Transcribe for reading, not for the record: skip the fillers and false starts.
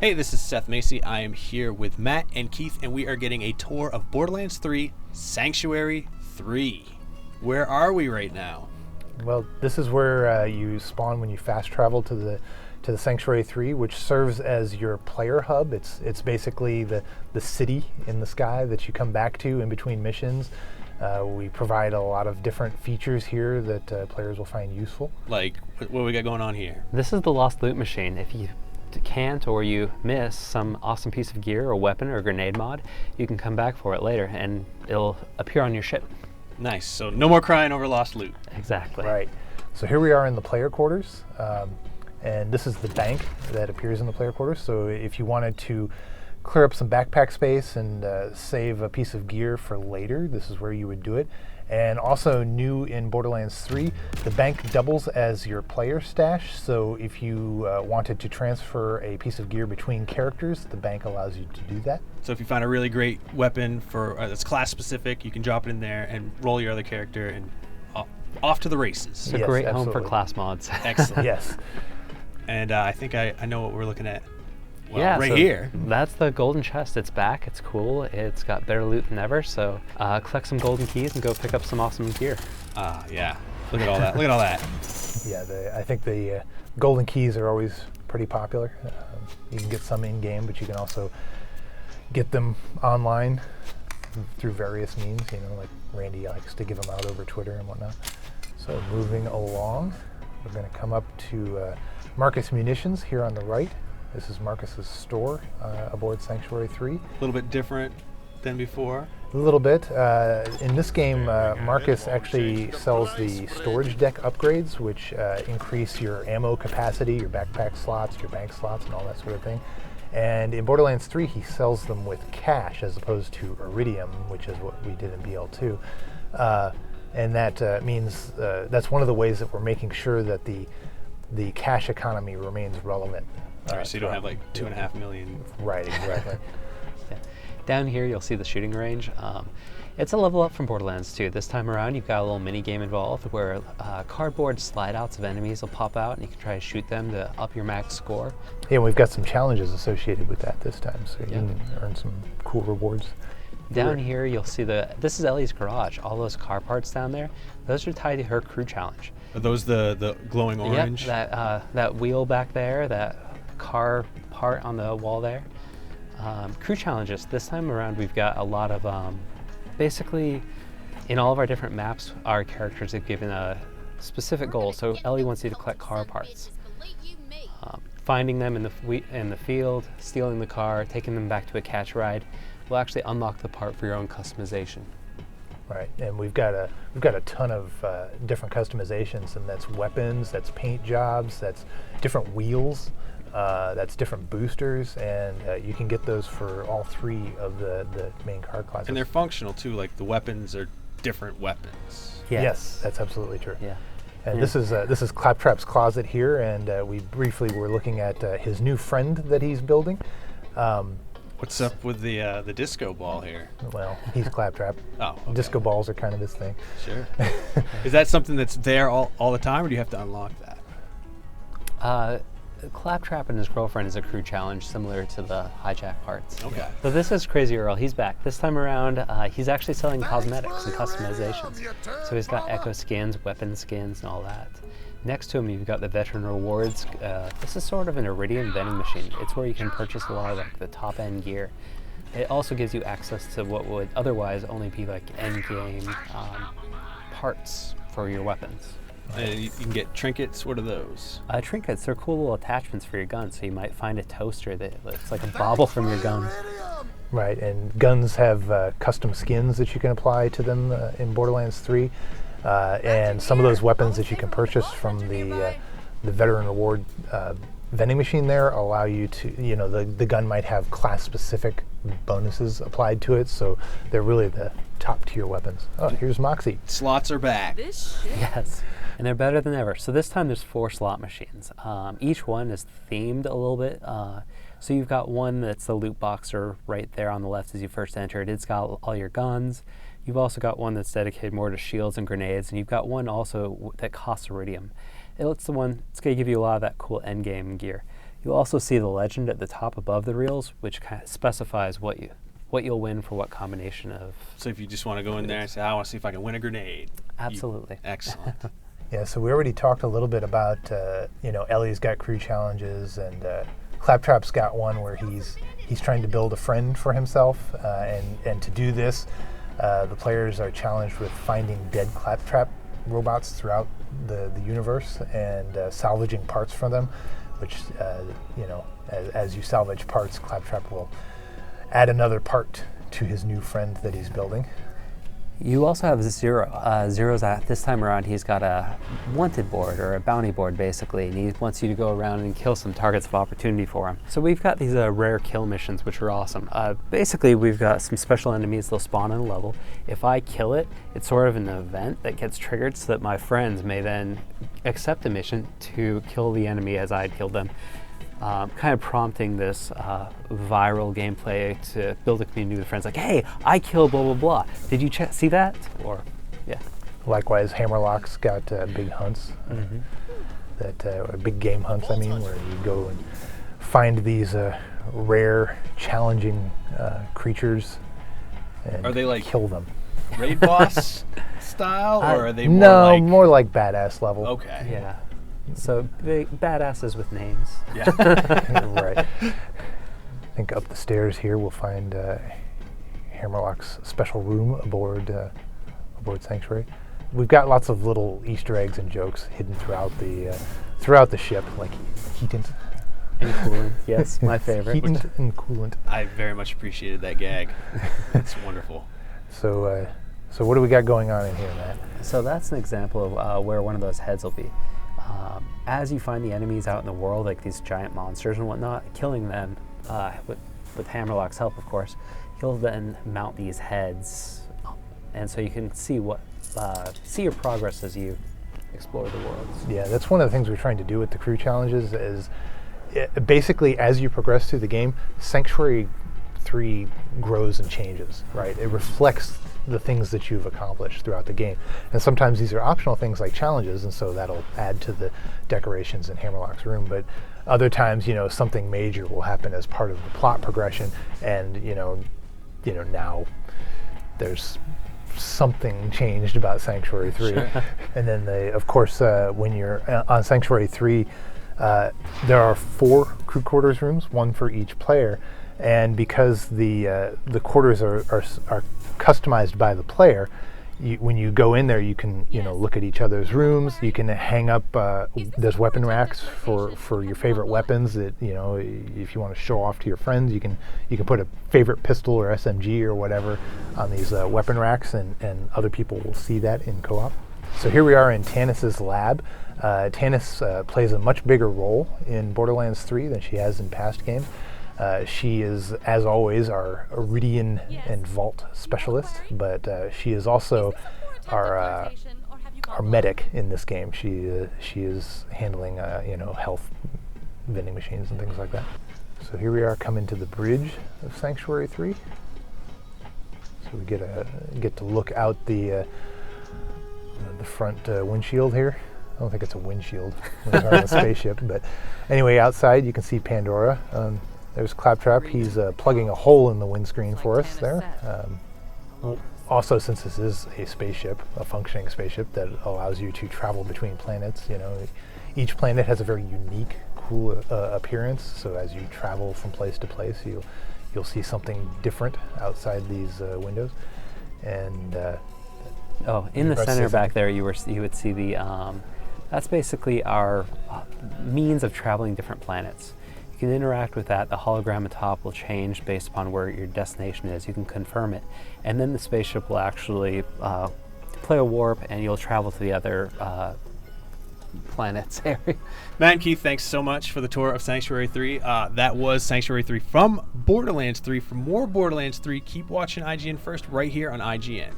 Hey, this is Seth Macy. I am here with Matt and Keith, and we are getting a tour of Borderlands 3 Sanctuary 3. Where are we right now? Well, this is where you spawn when you fast travel to the Sanctuary 3, which serves as your player hub. It's basically the city in the sky that you come back to in between missions. We provide a lot of different features here that players will find useful. Like, what we got going on here? This is the Lost Loot Machine. If you can't or you miss some awesome piece of gear or weapon or grenade mod, you can come back for it later and it'll appear on your ship. Nice. So no more crying over lost loot. Exactly. Right. So here we are in the player quarters, and this is the bank that appears in the player quarters. So if you wanted to clear up some backpack space and save a piece of gear for later, this is where you would do it. And also new in Borderlands 3, the bank doubles as your player stash. So if you wanted to transfer a piece of gear between characters, the bank allows you to do that. So if you find a really great weapon for that's class specific, you can drop it in there and roll your other character and off to the races. It's a great home for class mods. Excellent. Yes. And I think I know what we're looking at. Well, yeah, right so here. That's the golden chest. It's back. It's cool. It's got better loot than ever. So collect some golden keys and go pick up some awesome gear. Yeah. Look at all that. Look at all that. Yeah, I think the golden keys are always pretty popular. You can get some in game, but you can also get them online through various means. You know, like Randy likes to give them out over Twitter and whatnot. So moving along, we're going to come up to Marcus Munitions here on the right. This is Marcus's store aboard Sanctuary 3. A little bit different than before. A little bit. In this game, Marcus actually sells the storage deck upgrades, which increase your ammo capacity, your backpack slots, your bank slots, and all that sort of thing. And in Borderlands 3, he sells them with cash as opposed to Iridium, which is what we did in BL2. And that means that's one of the ways that we're making sure that the cash economy remains relevant. All right, so you don't have like 2.5 million. Right, exactly. Yeah. Down here, you'll see the shooting range. It's a level up from Borderlands 2. This time around, you've got a little mini game involved where cardboard slide outs of enemies will pop out, and you can try to shoot them to up your max score. Yeah, we've got some challenges associated with that this time, so you can earn some cool rewards. Down here, you'll see this is Ellie's garage. All those car parts down there, those are tied to her crew challenge. Are those the glowing orange? Yep, that wheel back there, that car part on the wall there. Crew challenges. This time around, we've got a lot of basically in all of our different maps, our characters have given a specific goal. So Ellie wants you to collect car parts. Finding them in the field, stealing the car, taking them back to a catch ride will actually unlock the part for your own customization. Right, and we've got a ton of different customizations, and that's weapons, that's paint jobs, that's different wheels, that's different boosters, and you can get those for all three of the main car classes. And they're functional too, like the weapons are different weapons. Yes, that's absolutely true. Yeah. And this is Claptraps Closet here, and we briefly were looking at his new friend that he's building. What's up with the disco ball here? Well, he's Claptrap. Oh, okay. Disco balls are kind of his thing. Sure. Is that something that's there all the time, or do you have to unlock that? Claptrap and his girlfriend is a crew challenge similar to the hijack parts. Okay. So this is Crazy Earl. He's back. This time around, he's actually selling cosmetics and customizations. So he's got echo skins, weapon skins, and all that. Next to him, you've got the Veteran Rewards. This is sort of an Iridium vending machine. It's where you can purchase a lot of like the top-end gear. It also gives you access to what would otherwise only be like end-game parts for your weapons. And you can get trinkets. What are those? Trinkets are cool little attachments for your gun. So you might find a toaster that's like a bauble from your gun. Right, and guns have custom skins that you can apply to them in Borderlands 3. And some of those weapons that you can purchase from the Veteran Reward vending machine there allow you to, the gun might have class-specific bonuses applied to it, so they're really the top-tier weapons. Oh, here's Moxie. Slots are back. Yes, and they're better than ever. So this time there's 4 slot machines. Each one is themed a little bit. So you've got one that's the loot boxer right there on the left as you first entered. It's got all your guns. You've also got one that's dedicated more to shields and grenades, and you've got one also that costs Iridium. It's going to give you a lot of that cool endgame gear. You'll also see the legend at the top above the reels, which kind of specifies what you'll win for what combination of. So if you just want to go in there and say, I want to see if I can win a grenade. Absolutely. Excellent. Yeah, so we already talked a little bit about, Ellie's got crew challenges, and Claptrap's got one where he's trying to build a friend for himself, and to do this, the players are challenged with finding dead Claptrap robots throughout the universe and salvaging parts from them, which, as you salvage parts, Claptrap will add another part to his new friend that he's building. You also have Zero. Zero's this time around, he's got a wanted board, or a bounty board basically, and he wants you to go around and kill some targets of opportunity for him. So we've got these rare kill missions, which are awesome. Basically, we've got some special enemies. They'll spawn on a level. If I kill it, it's sort of an event that gets triggered so that my friends may then accept a mission to kill the enemy as I had killed them. Kind of prompting this viral gameplay to build a community with friends, like, hey, I killed blah, blah, blah. Did you see that? Or, yeah. Likewise, Hammerlock's got big hunts, big game hunts, where you go and find these rare, challenging creatures and are they like kill them. Raid boss style, or are they more more like badass level. Okay. Yeah. So big badasses with names. Yeah. Right. I think up the stairs here we'll find Hammerlock's special room aboard Sanctuary. We've got lots of little Easter eggs and jokes hidden throughout the ship, like heatant. And coolant. Yes, my favorite. Heatant and coolant. I very much appreciated that gag. It's wonderful. So what do we got going on in here, Matt? So that's an example of where one of those heads will be. As you find the enemies out in the world, like these giant monsters and whatnot, killing them with Hammerlock's help, of course, he'll then mount these heads, and so you can see your progress as you explore the worlds. Yeah, that's one of the things we're trying to do with the crew challenges is basically as you progress through the game, Sanctuary 3 grows and changes, right? It reflects the things that you've accomplished throughout the game. And sometimes these are optional things like challenges, and so that'll add to the decorations in Hammerlock's room. But other times, something major will happen as part of the plot progression, and now there's something changed about Sanctuary 3. Sure. And then of course, when you're on Sanctuary 3, there are 4 crew quarters rooms, 1 for each player. And because the quarters are customized by the player, when you go in there, you can look at each other's rooms. You can hang up. There's weapon racks for your favorite weapons. That if you want to show off to your friends, you can put a favorite pistol or SMG or whatever on these weapon racks, and other people will see that in co-op. So here we are in Tanis's lab. Tanis plays a much bigger role in Borderlands 3 than she has in past games. She is, as always, our Iridian and Vault specialist, but she is also our medic in this game. She is handling health vending machines and things like that. So here we are coming to the bridge of Sanctuary 3. So we get to look out the front windshield here. I don't think it's a windshield when you're on a spaceship, but anyway, outside you can see Pandora. There's Claptrap. He's plugging a hole in the windscreen for us there. Also, since this is a spaceship, a functioning spaceship that allows you to travel between planets, each planet has a very unique, cool appearance. So as you travel from place to place, you'll see something different outside these windows. And in the center back there, you would see the. That's basically our means of traveling different planets. You can interact with that. The hologram atop will change based upon where your destination is. You can confirm it, and then the spaceship will actually play a warp, and you'll travel to the other planets area. Matt and Keith, thanks so much for the tour of Sanctuary 3. That was Sanctuary 3 from Borderlands 3. For more Borderlands 3, keep watching IGN First right here on IGN.